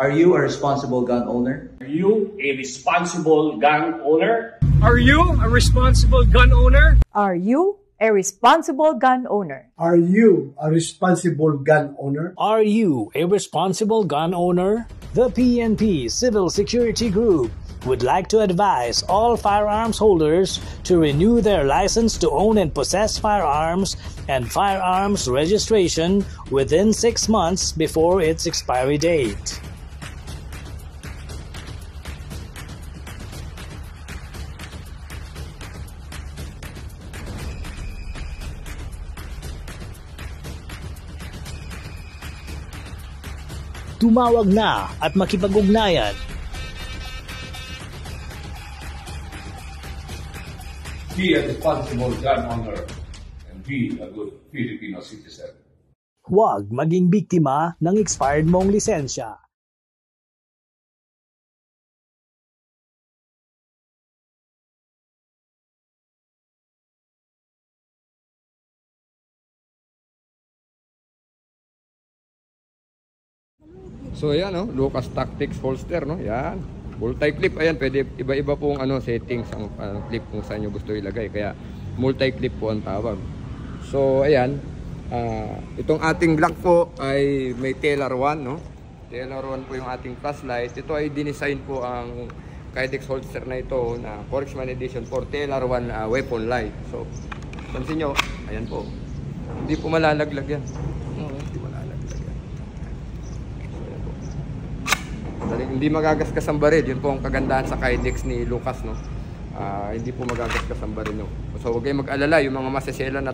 Are you a responsible gun owner? Are you a responsible gun owner? Are you a responsible gun owner? Are you a responsible gun owner? Are you a responsible gun owner? Are you a responsible gun owner? The PNP Civil Security Group would like to advise all firearms holders to renew their license to own and possess firearms and firearms registration within 6 months before its expiry date. Tumawag na at makipag-ugnayan. Be a responsible gun owner and be a good Filipino citizen. Huwag maging biktima ng expired mong lisensya. So ayan, no, Lucas Tactics holster, no? Yan. Multi-clip, ayan, pwede iba-iba pong settings ang clip kung saan nyo gusto ilagay. Kaya multi-clip po ang tawag. So ayan, itong ating Glock po ay may Tailor 1, no? Tailor 1 po yung ating flashlight. Ito ay dinesign po ang Kydex holster na ito na Forex Edition for Tailor 1 weapon light. So pansin nyo, ayan po. Hindi po malalaglag yan. Hindi malalaglag yan. So ayan po. Hindi magagasgas ang baril. Yun po ang kagandahan sa Kydex ni Lucas, no? Hindi po magagasgas ang baril, no? So huwag kayong mag-alala, yung mga masesela na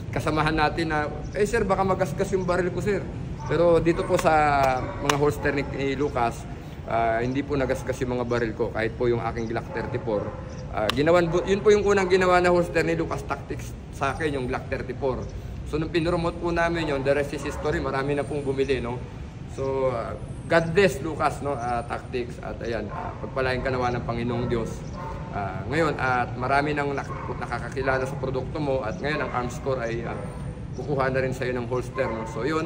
kasamahan natin na, sir, baka magasgas yung baril ko, sir. Pero dito po sa mga holster ni Lucas, hindi po nagasgas yung mga baril ko, kahit po yung aking Glock 34. Yun po yung unang ginawa na holster ni Lucas Tactics sa akin, yung Glock 34. So nung pinromote po namin yun, the rest is history, marami na pong bumili, no? So God bless Lucas, no, Tactics, at ayan, pagpalain ka nawa ng Panginoong Diyos. Ngayon, at marami nang nakakakilala sa produkto mo, at ngayon ang arm score ay kukuha na rin sa iyo ng holster, no? So yun,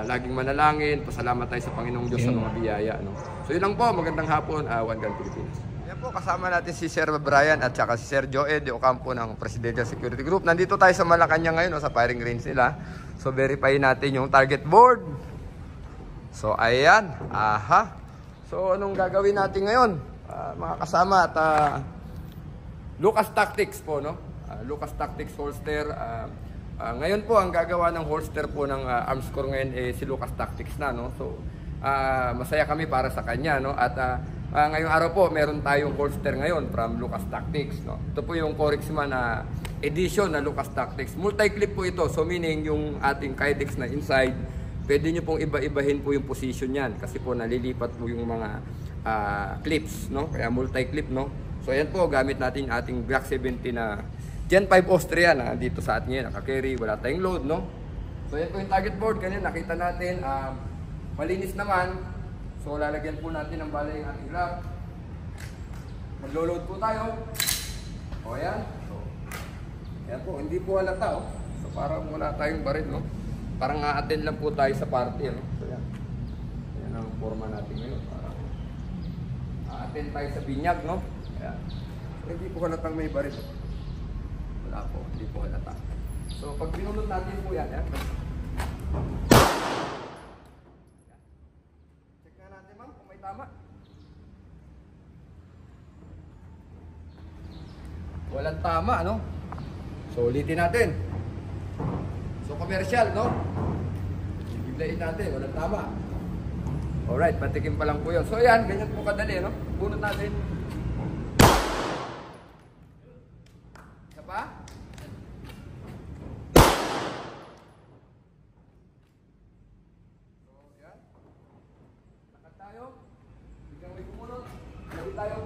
laging manalangin, pasalamat tayo sa Panginoong Diyos sa mga biyaya, no? So yun lang po, magandang hapon, One Gun Philippines. Yan po, kasama natin si Sir Brian at saka si Sir Joe de Ocampo ng Presidential Security Group. Nandito tayo sa Malacanang ngayon, no, sa firing range nila. So verify natin yung target board. So ayan, So anong gagawin natin ngayon, mga kasama, at Lucas Tactics po, no? Lucas Tactics holster. Ngayon po ang gagawa ng holster po ng arm score ngayon si Lucas Tactics na, no? So masaya kami para sa kanya, no? At ngayong araw po meron tayong holster ngayon from Lucas Tactics, no? Ito po yung Corexman edition na Lucas Tactics. Multi-clip po ito, so meaning yung ating Kydex na inside, pwede nyo pong iba-ibahin po yung position yan kasi po nalilipat po yung mga clips, no? Kaya multi-clip, no? So ayan po, gamit natin ating Glock 70 na Gen 5 Austria na dito sa atin ngayon, naka-carry, wala tayong load, no? So ayan po yung target board, kanina nakita natin, malinis naman. So lalagyan po natin ng balay yung ating Glock. Maglo-load po tayo. O ayan. So ayan po, hindi po halata, oh. So parang wala tayong baril, no? Parang a-attend lang po tayo sa party, no? So yan. Yan ang forma natin ngayon. Parang a-attend tayo sa binyag, no? Ayan. So, hindi po halatang may baril. Wala po, hindi po halata. So pag binulot natin po yan, yan. Check na natin, ma'am, kung may tama. Walang tama, no? So ulitin natin. So commercial, no? Biglayin natin, walang tama. Alright, patikim pa lang po yun. So yan, ganyan po kadali, no? Bunot natin. Isa pa? So yan. Lakad tayo. Biglang may kumunot. Lagi tayo.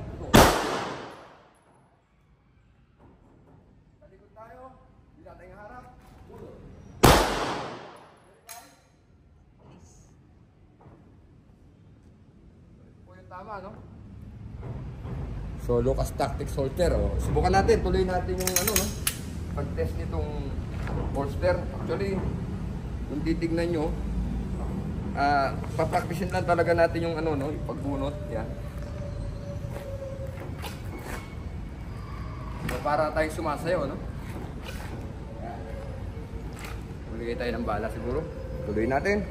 Talikod tayo. Bila tayong harap. Bunot. Tama, no? So Lucas Tactics holster, oh. Subukan natin, tuloy natin yung no? Pag-test nitong holster. Actually, kung titignan nyo, Papraktisin lang talaga natin yung ano, no, yung pagbunot. Yan. So, para tayong sumasayaw, no? Yan. Maligay tayo ng bala siguro. Tuloy natin.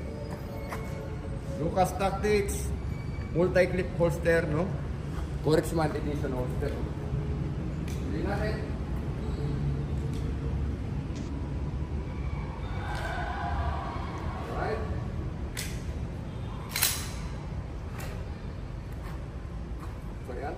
Lucas Tactics multi-clip holster, no? Corexman edition holster. Tuloy natin. Alright. So yan.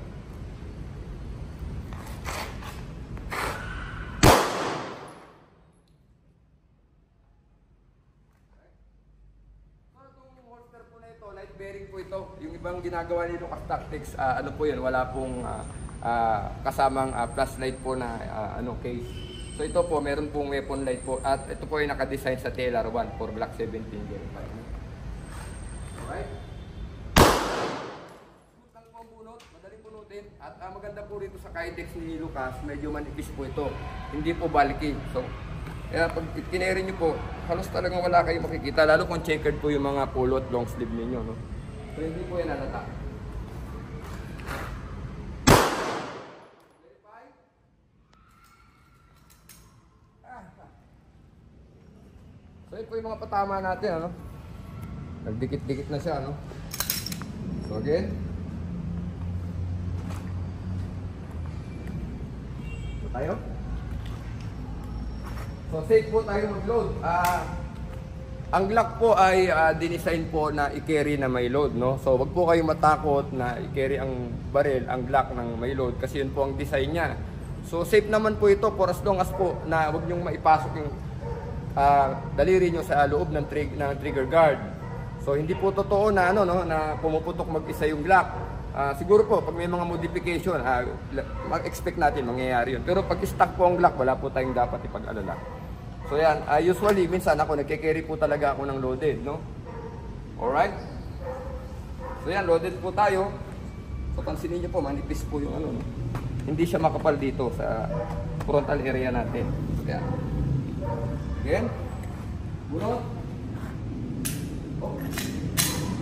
Light bearing po ito. Yung ibang ginagawa ni Lucas Tactics, ano po yun, wala pong kasamang flashlight po na case. So ito po, meron pong weapon light po. At ito po yung nakadesign sa TLR1 for Glock 17. Alright. Smooth lang po ang bunot, madaling bunutin. At maganda po rito sa Kydex ni Lucas, medyo manipis po ito. Hindi po bulky. So, kaya pag kineri nyo po, halos talagang wala kayong makikita. Lalo kung checkered po yung mga polo at long sleeve ninyo. No? So hindi po yan halata. Verify. So yun po yung mga patama natin. Ano? Nagdikit-dikit na siya. Ano? So again. So tayo. So safe po tayo mag-load. Ang Glock po ay dinesign po na i-carry na may load, no? So wag po kayong matakot na i-carry ang baril, ang Glock ng may load kasi yun po ang design niya. So safe naman po ito for as long as po na wag niyong maipasok yung daliri niyo sa loob ng trigger guard. So hindi po totoo na na pumuputok mag-isa yung Glock. Siguro po pag may mga modification, mag-expect natin mangyayari yun. Pero pag stock po ang Glock, wala po tayong dapat ipag-alala. So yan, usually minsan ako nagke-carry po talaga ako ng loaded, no? Alright? So yan, loaded po tayo. So pansinin niyo po, manipis po yung no? Hindi siya makapal dito sa frontal area natin. So yan. Again. Bunot. Oh.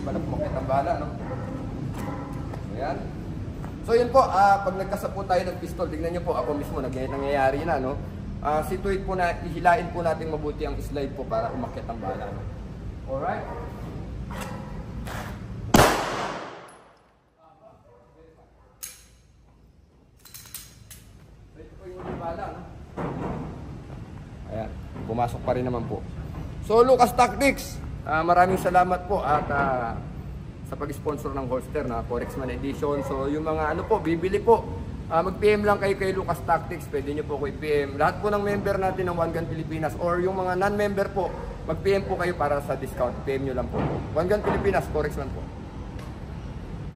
Pala pumakit ang bala, no? So yan. So yun po, pag nagkasa po tayo ng pistol, tignan niyo po, ako mismo nangyayari na, no? Situate po na, ihilain po natin mabuti ang slide po para umakyat ang bala. No? Alright? Ito po yung bala. No? Ayan, pumasok pa rin naman po. So Lucas Tactics, maraming salamat po at sa pag-sponsor ng holster na Corexman Edition. So yung mga bibili po. Mag-PM lang kayo kay Lucas Tactics, pwede nyo po ko i-PM. Lahat po ng member natin ng One Gun Pilipinas or yung mga non-member po, mag-PM po kayo para sa discount. PM nyo lang po. One Gun Pilipinas, Corexman po.